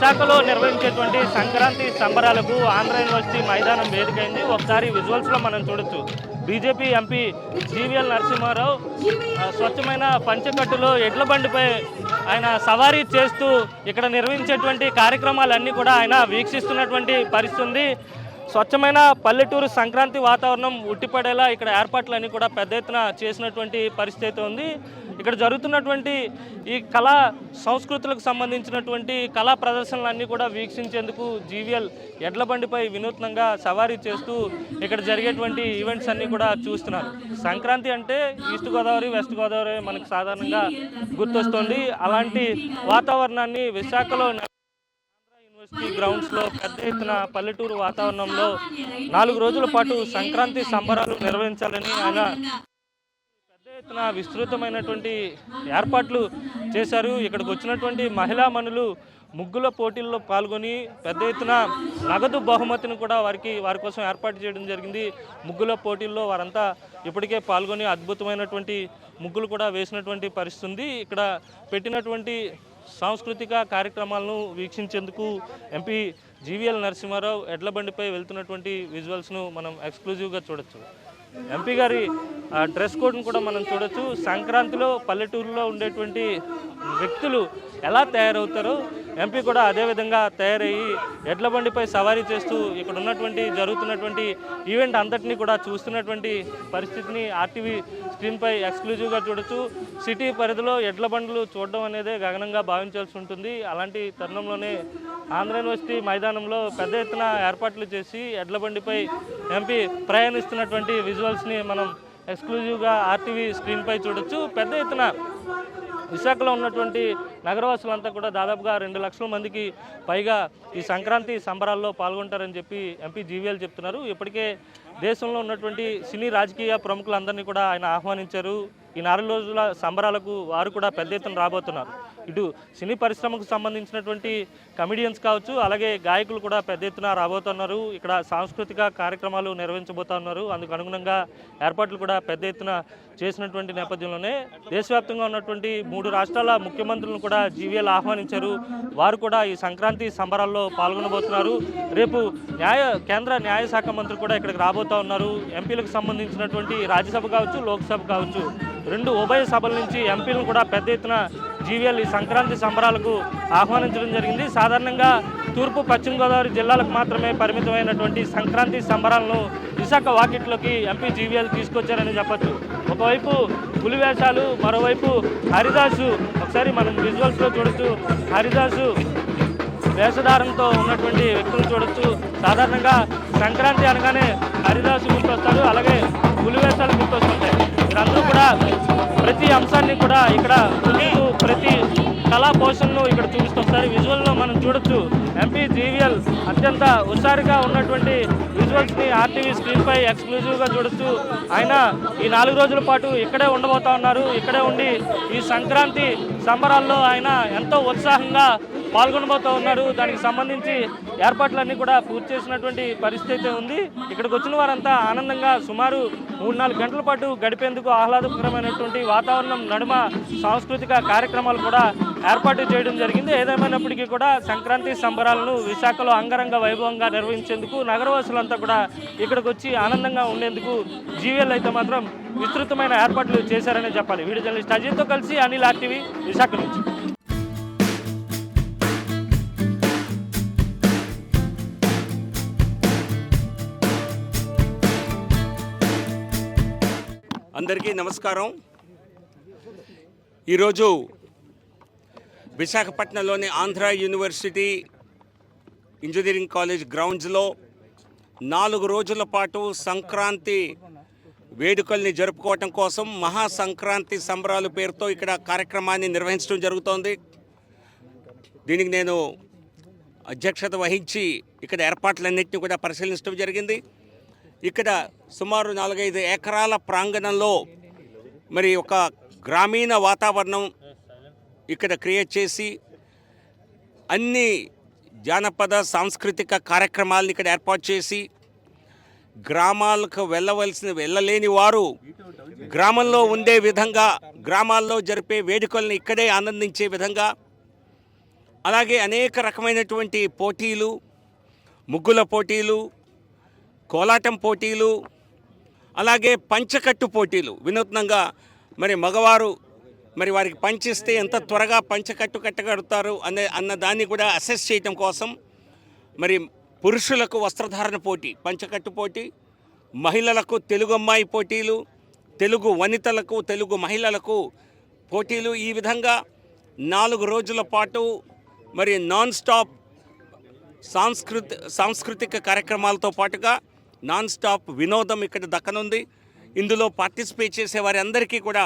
విశాఖలో నిర్వహించేటువంటి సంక్రాంతి సంబరాలకు ఆంధ్ర యూనివర్సిటీ మైదానం వేదికైంది. ఒకసారి విజువల్స్లో మనం చూడొచ్చు. బీజేపీ ఎంపీ జీవీఎల్ నరసింహారావు స్వచ్ఛమైన పంచకట్టులో ఎడ్ల బండిపై ఆయన సవారీ చేస్తూ ఇక్కడ నిర్వహించేటువంటి కార్యక్రమాలన్నీ కూడా ఆయన వీక్షిస్తున్నటువంటి పరిస్థితి ఉంది. స్వచ్ఛమైన పల్లెటూరు సంక్రాంతి వాతావరణం ఉట్టిపడేలా ఇక్కడ ఏర్పాట్లన్నీ కూడా పెద్ద ఎత్తున చేసినటువంటి పరిస్థితి ఉంది. ఇక్కడ జరుగుతున్నటువంటి ఈ కళా సంస్కృతులకు సంబంధించినటువంటి కళా ప్రదర్శనలన్నీ కూడా వీక్షించేందుకు జీవీఎల్ ఎడ్ల బండిపై వినూత్నంగా సవారీ చేస్తూ ఇక్కడ జరిగేటువంటి ఈవెంట్స్ అన్నీ కూడా చూస్తున్నారు. సంక్రాంతి అంటే ఈస్ట్ గోదావరి వెస్ట్ గోదావరి మనకు సాధారణంగా గుర్తొస్తుంది. అలాంటి వాతావరణాన్ని విశాఖలో యూనివర్సిటీ గ్రౌండ్స్లో పెద్ద ఎత్తున పల్లెటూరు వాతావరణంలో 4 రోజుల పాటు సంక్రాంతి సంబరాలు నిర్వహించాలని ఆయన పెద్ద ఎత్తున విస్తృతమైనటువంటి ఏర్పాట్లు చేశారు. ఇక్కడికి వచ్చినటువంటి మహిళా మనులు ముగ్గుల పోటీల్లో పాల్గొని పెద్ద ఎత్తున నగదు బహుమతిని కూడా వారి కోసం ఏర్పాటు చేయడం జరిగింది. ముగ్గుల పోటీల్లో వారంతా ఇప్పటికే పాల్గొని అద్భుతమైనటువంటి ముగ్గులు కూడా వేసినటువంటి పరిస్థితి ఉంది. ఇక్కడ పెట్టినటువంటి సాంస్కృతిక కార్యక్రమాలను వీక్షించేందుకు ఎంపీ జీవీఎల్ నరసింహారావు ఎడ్ల బండిపై వెళ్తున్నటువంటి విజువల్స్ను మనం ఎక్స్క్లూజివ్గా చూడొచ్చు. ఎంపీ గారి డ్రెస్ కోడ్ను కూడా మనం చూడొచ్చు. సంక్రాంతిలో పల్లెటూరులో ఉండేటువంటి వ్యక్తులు ఎలా తయారవుతారో ఎంపీ కూడా అదేవిధంగా తయారయ్యి ఎడ్ల బండిపై సవారీ చేస్తూ ఇక్కడ ఉన్నటువంటి జరుగుతున్నటువంటి ఈవెంట్ అంతటినీ కూడా చూస్తున్నటువంటి పరిస్థితిని ఆర్టీవీ స్క్రీన్పై ఎక్స్క్లూజివ్గా చూడొచ్చు. సిటీ పరిధిలో ఎడ్ల బండ్లు చూడడం అనేది గగనంగా భావించాల్సి ఉంటుంది. అలాంటి తరుణంలోనే ఆంధ్ర యూనివర్సిటీ మైదానంలో పెద్ద ఎత్తున ఏర్పాట్లు చేసి ఎడ్ల బండిపై ఎంపీ ప్రయాణిస్తున్నటువంటి విజువల్స్ని మనం ఎక్స్క్లూజివ్గా ఆర్టీవీ స్క్రీన్పై చూడొచ్చు. పెద్ద ఎత్తున విశాఖలో ఉన్నటువంటి నగరవాసులంతా కూడా దాదాపుగా 2 లక్షల మందికి పైగా ఈ సంక్రాంతి సంబరాల్లో పాల్గొంటారని చెప్పి ఎంపీ జీవీఎల్ చెప్తున్నారు. ఇప్పటికే దేశంలో ఉన్నటువంటి సినీ రాజకీయ ప్రముఖులందరినీ కూడా ఆయన ఆహ్వానించారు. ఈ 4 రోజుల సంబరాలకు వారు కూడా పెద్ద ఎత్తున రాబోతున్నారు. ఇటు సినీ పరిశ్రమకు సంబంధించినటువంటి కమిడియన్స్ కావచ్చు, అలాగే గాయకులు కూడా పెద్ద ఎత్తున రాబోతున్నారు. ఇక్కడ సాంస్కృతిక కార్యక్రమాలు నిర్వహించబోతున్నారు. అందుకు అనుగుణంగా ఏర్పాట్లు కూడా పెద్ద ఎత్తున చేసినటువంటి నేపథ్యంలోనే దేశవ్యాప్తంగా ఉన్నటువంటి 3 రాష్ట్రాల ముఖ్యమంత్రులను కూడా జీవీఎల్ ఆహ్వానించారు. వారు కూడా ఈ సంక్రాంతి సంబరాల్లో పాల్గొనబోతున్నారు. రేపు కేంద్ర న్యాయశాఖ మంత్రి కూడా ఇక్కడికి రాబోతూ ఉన్నారు. ఎంపీలకు సంబంధించినటువంటి రాజ్యసభ కావచ్చు, లోక్సభ కావచ్చు, 2 ఉభయ సభల నుంచి ఎంపీలను కూడా పెద్ద ఎత్తున జీవీఎల్ ఈ సంక్రాంతి సంబరాలకు ఆహ్వానించడం జరిగింది. సాధారణంగా తూర్పు పశ్చిమ గోదావరి జిల్లాలకు మాత్రమే పరిమితమైనటువంటి సంక్రాంతి సంబరాలను విశాఖ వాకిట్లోకి ఎంపీ జీవీఎల్ తీసుకొచ్చారని చెప్పచ్చు. ఒకవైపు పులి వేషాలు, మరోవైపు హరిదాసు. ఒకసారి మనం విజువల్స్లో చూడొచ్చు. హరిదాసు వేషధారంతో ఉన్నటువంటి వ్యక్తులు చూడొచ్చు. సాధారణంగా సంక్రాంతి అనగానే హరిదాసు గుర్తొస్తారు, అలాగే పులి వేషాలు గుర్తొస్తుంటాయి. మీరందరూ కూడా ప్రతి అంశాన్ని కూడా ఇక్కడ ప్రతి కళా పోషణను ఇక్కడ చూపిస్తొస్తారు. విజువల్లో మనం చూడొచ్చు. ఎంపీ జీవీఎల్ అత్యంత హుషారుగా ఉన్నటువంటి విజువల్స్ని ఆర్టీవీ స్క్రీన్పై ఎక్స్క్లూజివ్గా చూడొచ్చు. ఆయన ఈ 4 రోజుల పాటు ఇక్కడే ఉండబోతా ఉన్నారు. ఇక్కడే ఉండి ఈ సంక్రాంతి సంబరాల్లో ఆయన ఎంతో ఉత్సాహంగా పాల్గొనబోతూ ఉన్నారు. దానికి సంబంధించి ఏర్పాట్లన్నీ కూడా పూర్తి చేసినటువంటి పరిస్థితి ఉంది. ఇక్కడికి వచ్చిన వారంతా ఆనందంగా సుమారు 3-4 గంటల పాటు గడిపేందుకు ఆహ్లాదకరమైనటువంటి వాతావరణం నడుమ సాంస్కృతిక కార్యక్రమాలు కూడా ఏర్పాటు చేయడం జరిగింది. ఏదేమైనప్పటికీ కూడా సంక్రాంతి సంబరాలను విశాఖలో అంగరంగ వైభవంగా నిర్వహించేందుకు నగరవాసులంతా కూడా ఇక్కడికి వచ్చి ఆనందంగా ఉండేందుకు జీవీఎల్ అయితే మాత్రం విస్తృతమైన ఏర్పాట్లు చేశారనే చెప్పాలి. వీడియో జర్నలిస్ట్ అజిత్తో కలిసి అనిల్, ఆర్టీవీ, విశాఖ నుంచి. అందరికీ నమస్కారం. ఈరోజు విశాఖపట్నంలోని ఆంధ్ర యూనివర్సిటీ ఇంజనీరింగ్ కాలేజ్ గ్రౌండ్స్లో 4 రోజుల పాటు సంక్రాంతి వేడుకల్ని జరుపుకోవటం కోసం మహా సంక్రాంతి సంబరాలు పేరుతో ఇక్కడ కార్యక్రమాన్ని నిర్వహించడం జరుగుతోంది. దీనికి నేను అధ్యక్షత వహించి ఇక్కడ ఏర్పాట్లన్నింటినీ కూడా పరిశీలించడం జరిగింది. ఇక్కడ సుమారు 4-5 ఎకరాల ప్రాంగణంలో మరి ఒక గ్రామీణ వాతావరణం ఇక్కడ క్రియేట్ చేసి అన్ని జానపద సాంస్కృతిక కార్యక్రమాలను ఇక్కడ ఏర్పాటు చేసి గ్రామాలకు వెళ్ళలేని వారు గ్రామంలో ఉండే విధంగా, గ్రామాల్లో జరిపే వేడుకల్ని ఇక్కడే ఆనందించే విధంగా అలాగే అనేక రకమైనటువంటి పోటీలు, ముగ్గుల పోటీలు, కోలాటం పోటీలు, అలాగే పంచకట్టు పోటీలు. వినూత్నంగా మరి మగవారు మరి వారికి పంచిస్తే ఎంత త్వరగా పంచకట్టు కట్టగలుగుతారు అన్న దాన్ని కూడా అసెస్ చేయటం కోసం మరి పురుషులకు వస్త్రధారణ పోటీ, పంచకట్టు పోటీ, మహిళలకు తెలుగు అమ్మాయి పోటీలు, తెలుగు వనితలకు, తెలుగు మహిళలకు పోటీలు. ఈ విధంగా 4 రోజుల పాటు మరి నాన్ స్టాప్ సాంస్కృతిక కార్యక్రమాలతో పాటుగా నాన్ స్టాప్ వినోదం ఇక్కడ దక్కనుంది. ఇందులో పార్టిసిపేట్ చేసే వారి అందరికీ కూడా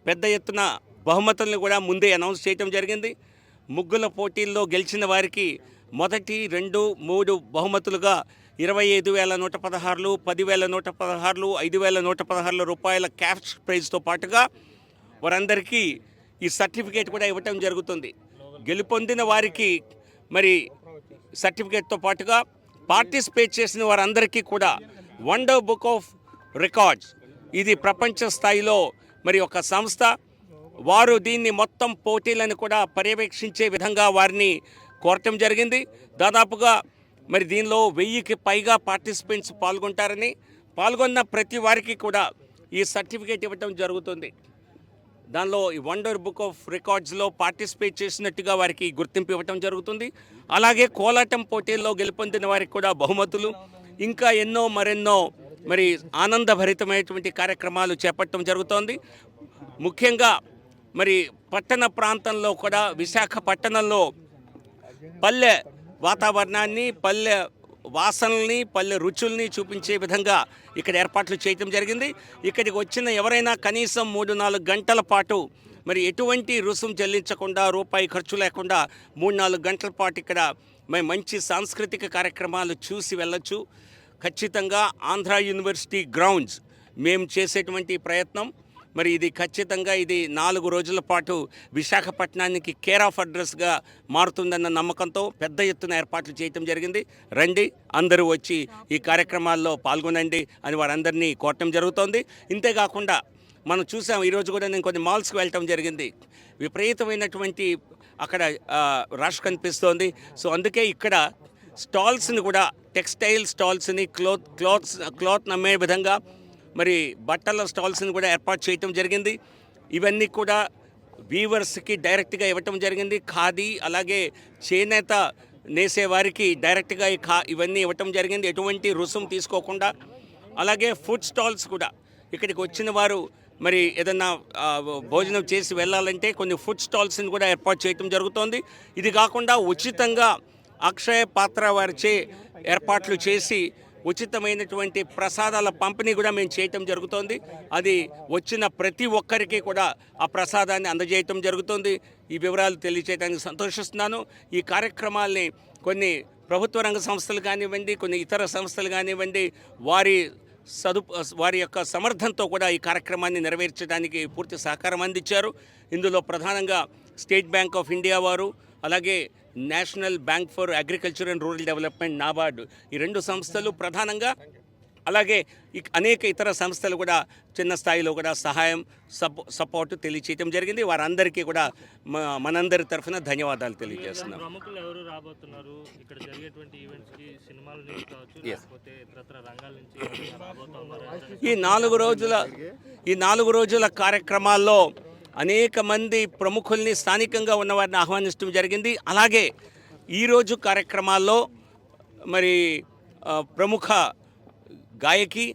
పెద్ద ఎత్తున బహుమతులను కూడా ముందే అనౌన్స్ చేయడం జరిగింది. ముగ్గుల పోటీల్లో గెలిచిన వారికి మొదటి 2, 3 బహుమతులుగా 25,116, 10,116, 5,116 రూపాయల క్యాష్ ప్రైజ్తో పాటుగా వారందరికీ ఈ సర్టిఫికేట్ కూడా ఇవ్వటం జరుగుతుంది. గెలుపొందిన వారికి మరి సర్టిఫికేట్తో పాటుగా పార్టిసిపేట్ చేసిన వారందరికీ కూడా వండర్ బుక్ ఆఫ్ రికార్డ్స్, ఇది ప్రపంచ స్థాయిలో మరి ఒక సంస్థ, వారు దీన్ని మొత్తం పోటీలను కూడా పర్యవేక్షించే విధంగా వారిని కోరటం జరిగింది. దాదాపుగా మరి దీనిలో 1000కి పైగా పార్టిసిపెంట్స్ పాల్గొంటారని, పాల్గొన్న ప్రతి వారికి కూడా ఈ సర్టిఫికేట్ ఇవ్వటం జరుగుతుంది. దానిలో ఈ వండర్ బుక్ ఆఫ్ రికార్డ్స్లో పార్టిసిపేట్ చేసినట్టుగా వారికి గుర్తింపు ఇవ్వటం జరుగుతుంది. అలాగే కోలాటం పోటీల్లో గెలుపొందిన వారికి కూడా బహుమతులు, ఇంకా మరెన్నో మరి ఆనందభరితమైనటువంటి కార్యక్రమాలు చేపట్టడం జరుగుతోంది. ముఖ్యంగా మరి పట్టణ ప్రాంతంలో కూడా, విశాఖపట్టణంలో పల్లె వాతావరణాన్ని, పల్లె వాసనల్ని, పల్లె రుచుల్ని చూపించే విధంగా ఇక్కడ ఏర్పాట్లు చేయటం జరిగింది. ఇక్కడికి వచ్చిన ఎవరైనా కనీసం 3-4 గంటల పాటు మరి ఎటువంటి రుసుం చెల్లించకుండా, రూపాయి ఖర్చు లేకుండా 3-4 గంటల పాటు ఇక్కడ మంచి సాంస్కృతిక కార్యక్రమాలు చూసి వెళ్ళొచ్చు. ఖచ్చితంగా ఆంధ్ర యూనివర్సిటీ గ్రౌండ్స్ మేము చేసేటువంటి ప్రయత్నం మరి ఇది ఖచ్చితంగా ఇది 4 రోజుల పాటు విశాఖపట్నానికి కేర్ ఆఫ్ అడ్రస్గా మారుతుందన్న నమ్మకంతో పెద్ద ఎత్తున ఏర్పాట్లు చేయటం జరిగింది. రండి, అందరూ వచ్చి ఈ కార్యక్రమాల్లో పాల్గొనండి అని వారందరినీ కోరటం జరుగుతోంది. ఇంతేకాకుండా మనం చూసాం, ఈరోజు కూడా నేను కొన్ని మాల్స్కి వెళ్ళటం జరిగింది. విపరీతమైనటువంటి అక్కడ రష్ కనిపిస్తోంది. సో అందుకే ఇక్కడ స్టాల్స్ని కూడా, టెక్స్టైల్ స్టాల్స్ని, క్లాత్ నమ్మే విధంగా మరి బట్టల స్టాల్స్ని కూడా ఏర్పాటు చేయటం జరిగింది. ఇవన్నీ కూడా వీవర్స్కి డైరెక్ట్గా ఇవ్వటం జరిగింది. ఖాదీ, అలాగే చేనేత నేసేవారికి డైరెక్ట్గా ఇవన్నీ ఇవ్వటం జరిగింది, ఎటువంటి రుసుం తీసుకోకుండా. అలాగే ఫుడ్ స్టాల్స్ కూడా, ఇక్కడికి వచ్చిన వారు మరి ఏదన్నా భోజనం చేసి వెళ్ళాలంటే కొన్ని ఫుడ్ స్టాల్స్ని కూడా ఏర్పాటు చేయటం జరుగుతోంది. ఇది కాకుండా ఉచితంగా అక్షయ పాత్ర వారిచే ఏర్పాట్లు చేసి ఉచితమైనటువంటి ప్రసాదాల పంపిణీ కూడా మేము చేయటం జరుగుతోంది. అది వచ్చిన ప్రతి ఒక్కరికి కూడా ఆ ప్రసాదాన్ని అందజేయటం జరుగుతుంది. ఈ వివరాలు తెలియజేయడానికి సంతోషిస్తున్నాను. ఈ కార్యక్రమాల్ని కొన్ని ప్రభుత్వ రంగ సంస్థలు కానివ్వండి, కొన్ని ఇతర సంస్థలు కానివ్వండి, వారి యొక్క సమర్థంతో కూడా ఈ కార్యక్రమాన్ని నెరవేర్చడానికి పూర్తి సహకారం అందించారు. ఇందులో ప్రధానంగా స్టేట్ బ్యాంక్ ఆఫ్ ఇండియా వారు, అలాగే national bank for agriculture and rural development NABARD, ఈ 2 సంస్థలు ప్రధానంగా, అలాగే అనేక ఇతర సంస్థలు కూడా చిన్న స్థాయిలో కూడా సహాయం సపోర్టు తెలియచేయడం జరిగింది. వారందరికీ కూడా మనందరి తరఫున ధన్యవాదాలు తెలియజేస్తున్నాం. ప్రముఖులు ఎవరు రాబోతున్నారు ఇక్కడ జరిగేటువంటి ఈవెంట్స్కి? సినిమాల నుంచి కావచ్చు, లేకపోతే ఇతర రంగాల నుంచి రాబోతున్నారు? ఈ 4 రోజుల కార్యక్రమాల్లో అనేక మంది ప్రముఖుల్ని, స్థానికంగా ఉన్నవారిని ఆహ్వానించడం జరిగింది. అలాగే ఈరోజు కార్యక్రమాల్లో మరి ప్రముఖ గాయకి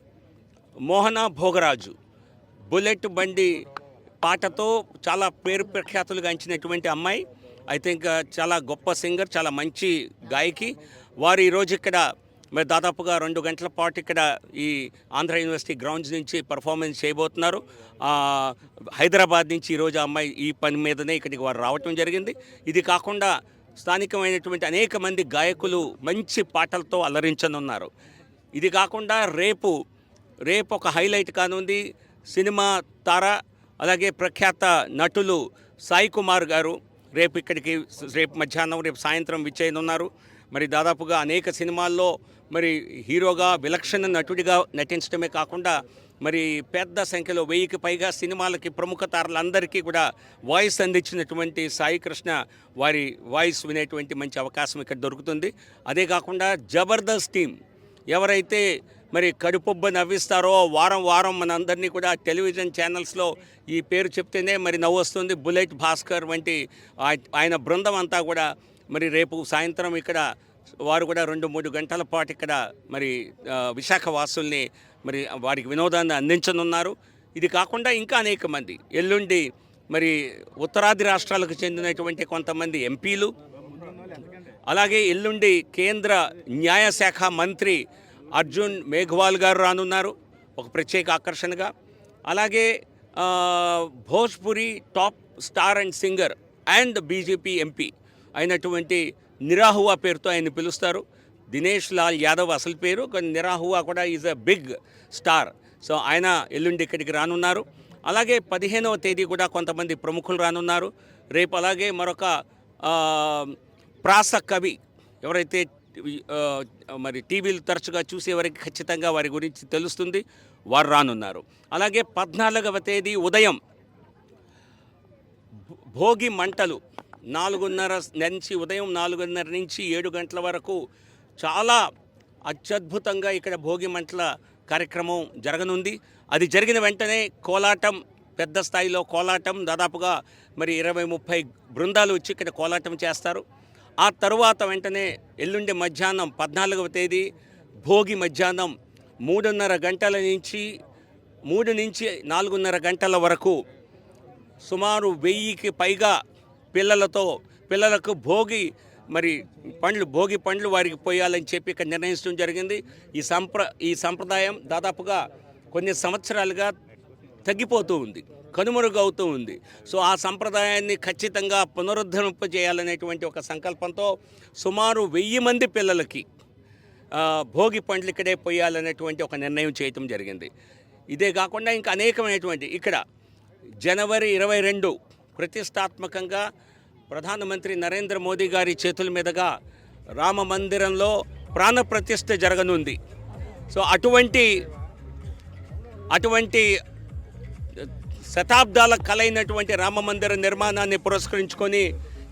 మోహన భోగరాజు బుల్లెట్ బండి పాటతో చాలా పేరు ప్రఖ్యాతులు గాంచినటువంటి అమ్మాయి, ఐ థింక్ చాలా గొప్ప సింగర్, చాలా మంచి గాయకి. వారు ఈరోజు ఇక్కడ మరి దాదాపుగా 2 గంటల పాటు ఇక్కడ ఈ ఆంధ్ర యూనివర్సిటీ గ్రౌండ్స్ నుంచి పర్ఫార్మెన్స్ చేయబోతున్నారు. హైదరాబాద్ నుంచి ఈరోజు అమ్మాయి ఈ పని మీదనే ఇక్కడికి వారు రావటం జరిగింది. ఇది కాకుండా స్థానికమైనటువంటి అనేక మంది గాయకులు మంచి పాటలతో అలరించనున్నారు. ఇది కాకుండా రేపు ఒక హైలైట్ కానుంది. సినిమా తార, అలాగే ప్రఖ్యాత నటులు సాయి కుమార్ గారు రేపు మధ్యాహ్నం, రేపు సాయంత్రం విచ్చేయనున్నారు. మరి దాదాపుగా అనేక సినిమాల్లో మరి హీరోగా, విలక్షణ నటుడిగా నటించడమే కాకుండా మరి పెద్ద సంఖ్యలో 1000కి పైగా సినిమాలకి ప్రముఖ తారలందరికీ కూడా వాయిస్ అందించినటువంటి సాయి కృష్ణ వారి వాయిస్ వినేటువంటి మంచి అవకాశం ఇక్కడ దొరుకుతుంది. అదే కాకుండా జబర్దస్త్ టీం ఎవరైతే మరి కడుపుబ్బ నవ్విస్తారో వారం వారం మనందరినీ కూడా టెలివిజన్ ఛానల్స్లో ఈ పేరు చెప్తేనే మరి నవ్వు వస్తుంది. బుల్లెట్ భాస్కర్ వంటి ఆయన బృందం అంతా కూడా మరి రేపు సాయంత్రం ఇక్కడ వారు కూడా 2-3 గంటల పాటు ఇక్కడ మరి విశాఖ వాసుల్ని మరి వారికి వినోదాన్ని అందించనున్నారు. ఇది కాకుండా ఇంకా అనేక మంది ఎల్లుండి మరి ఉత్తరాది రాష్ట్రాలకు చెందినటువంటి కొంతమంది ఎంపీలు, అలాగే ఎల్లుండి కేంద్ర న్యాయశాఖ మంత్రి అర్జున్ మేఘ్వాల్ గారు రానున్నారు ఒక ప్రత్యేక ఆకర్షణగా. అలాగే Bhojpuri top star and singer and BJP MP అయినటువంటి నిరాహువా పేరుతో ఆయన పిలుస్తారు. దినేష్ లాల్ యాదవ్ అసలు పేరు, కానీ నిరాహువా కూడా is a big star. So ఆయన ఎల్లుండి ఇక్కడికి రానున్నారు. అలాగే 15వ తేదీ కూడా కొంతమంది ప్రముఖులు రానున్నారు రేపు. అలాగే మరొక ప్రాస కవి ఎవరైతే మరి టీవీలు తరచుగా చూసేవారికి ఖచ్చితంగా వారి గురించి తెలుస్తుంది, వారు రానున్నారు. అలాగే 14వ తేదీ ఉదయం భోగి మంటలు 4:30 నుంచి ఉదయం 4:30 నుంచి 7 గంటల వరకు చాలా అత్యద్భుతంగా ఇక్కడ భోగి మంటల కార్యక్రమం జరగనుంది. అది జరిగిన వెంటనే కోలాటం, పెద్ద స్థాయిలో కోలాటం, దాదాపుగా మరి 20-30 బృందాలు వచ్చి ఇక్కడ కోలాటం చేస్తారు. ఆ తరువాత వెంటనే ఎల్లుండి మధ్యాహ్నం 14వ తేదీ భోగి మధ్యాహ్నం 3:30 గంటల నుంచి 3 నుంచి 4:30 గంటల వరకు సుమారు 1000కి పైగా పిల్లలకు భోగి పండ్లు వారికి పోయాలని చెప్పి ఇక్కడ నిర్ణయించడం జరిగింది. ఈ సంప్రదాయం దాదాపుగా కొన్ని సంవత్సరాలుగా తగ్గిపోతూ ఉంది, కనుమరుగవుతూ ఉంది. సో ఆ సంప్రదాయాన్ని ఖచ్చితంగా పునరుద్ధరింపజేయాలనేటువంటి ఒక సంకల్పంతో సుమారు 1000 మంది పిల్లలకి భోగి పండ్లు ఇక్కడే పోయాలనేటువంటి ఒక నిర్ణయం చేయటం జరిగింది. ఇదే కాకుండా ఇంకా అనేకమైనటువంటి ఇక్కడ జనవరి 22 ప్రతిష్టాత్మకంగా ప్రధానమంత్రి నరేంద్ర మోదీ గారి చేతుల మీదుగా రామ మందిరంలో ప్రాణప్రతిష్ఠ జరగనుంది. సో అటువంటి శతాబ్దాల కలైనటువంటి రామ మందిర నిర్మాణాన్ని పురస్కరించుకొని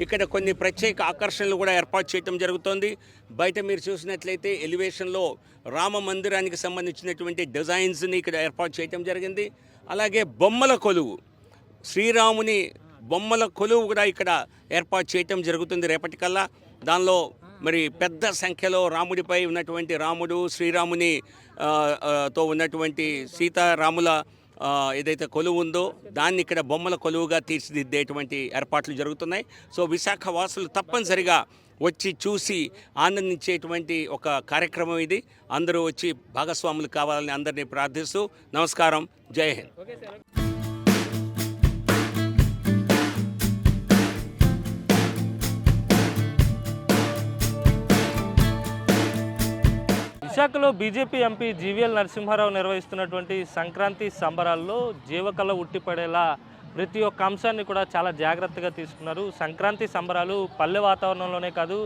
ఇక్కడ కొన్ని ప్రత్యేక ఆకర్షణలు కూడా ఏర్పాటు చేయడం జరుగుతోంది. బయట మీరు చూసినట్లయితే ఎలివేషన్లో రామ మందిరానికి సంబంధించినటువంటి డిజైన్స్ని ఇక్కడ ఏర్పాటు చేయడం జరిగింది. అలాగే బొమ్మల కొలువు, శ్రీరాముని బొమ్మల కొలువు కూడా ఇక్కడ ఏర్పాటు చేయటం జరుగుతుంది రేపటికల్లా. దానిలో మరి పెద్ద సంఖ్యలో రాముడిపై ఉన్నటువంటి రాముడు, శ్రీరాముని తో ఉన్నటువంటి సీతారాముల ఏదైతే కొలువు ఉందో దాన్ని ఇక్కడ బొమ్మల కొలువుగా తీర్చిదిద్దేటువంటి ఏర్పాట్లు జరుగుతున్నాయి. సో విశాఖ వాసులు తప్పనిసరిగా వచ్చి చూసి ఆనందించేటువంటి ఒక కార్యక్రమం ఇది. అందరూ వచ్చి భాగస్వాములు కావాలని అందరినీ ప్రార్థిస్తూ నమస్కారం, జై హింద్. విశాఖలో బీజేపీ ఎంపీ జీవీఎల్ నరసింహారావు నిర్వహిస్తున్నటువంటి సంక్రాంతి సంబరాల్లో జీవకళ ఉట్టిపడేలా ప్రతి ఒక్క అంశాన్ని కూడా చాలా జాగ్రత్తగా తీసుకున్నారు. సంక్రాంతి సంబరాలు పల్లె వాతావరణంలోనే కాదు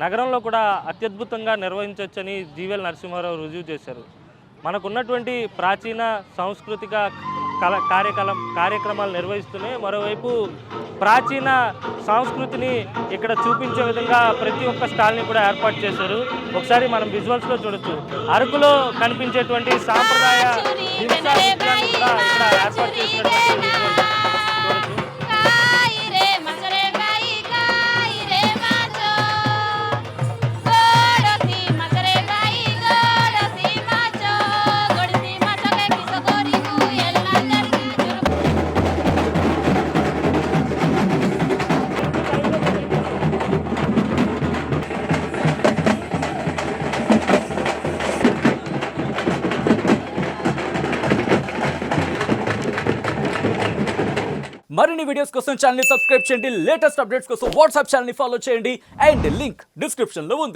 నగరంలో కూడా అత్యద్భుతంగా నిర్వహించవచ్చని జీవీఎల్ నరసింహారావు రుజువు చేశారు. మనకున్నటువంటి ప్రాచీన సాంస్కృతిక కార్యక్రమాలు నిర్వహిస్తూనే మరోవైపు ప్రాచీన సంస్కృతిని ఇక్కడ చూపించే విధంగా ప్రతి ఒక్క స్టాల్ని కూడా ఏర్పాటు చేశారు. ఒకసారి మనం విజువల్స్లో చూడొచ్చు. అరకులో కనిపించేటువంటి సాంప్రదాయ హింసాన్ని కూడా ఇక్కడ ఏర్పాటు చేసినటువంటి చూడొచ్చు. మరిన్ని వీడియోస్ కోసం ఛానల్ ని సబ్స్క్రైబ్ చేయండి. లేటెస్ట్ అప్డేట్స్ కోసం వాట్సాప్ ఛానల్ ని ఫాలో చేయండి. అండ్ లింక్ డిస్క్రిప్షన్ లో ఉంది.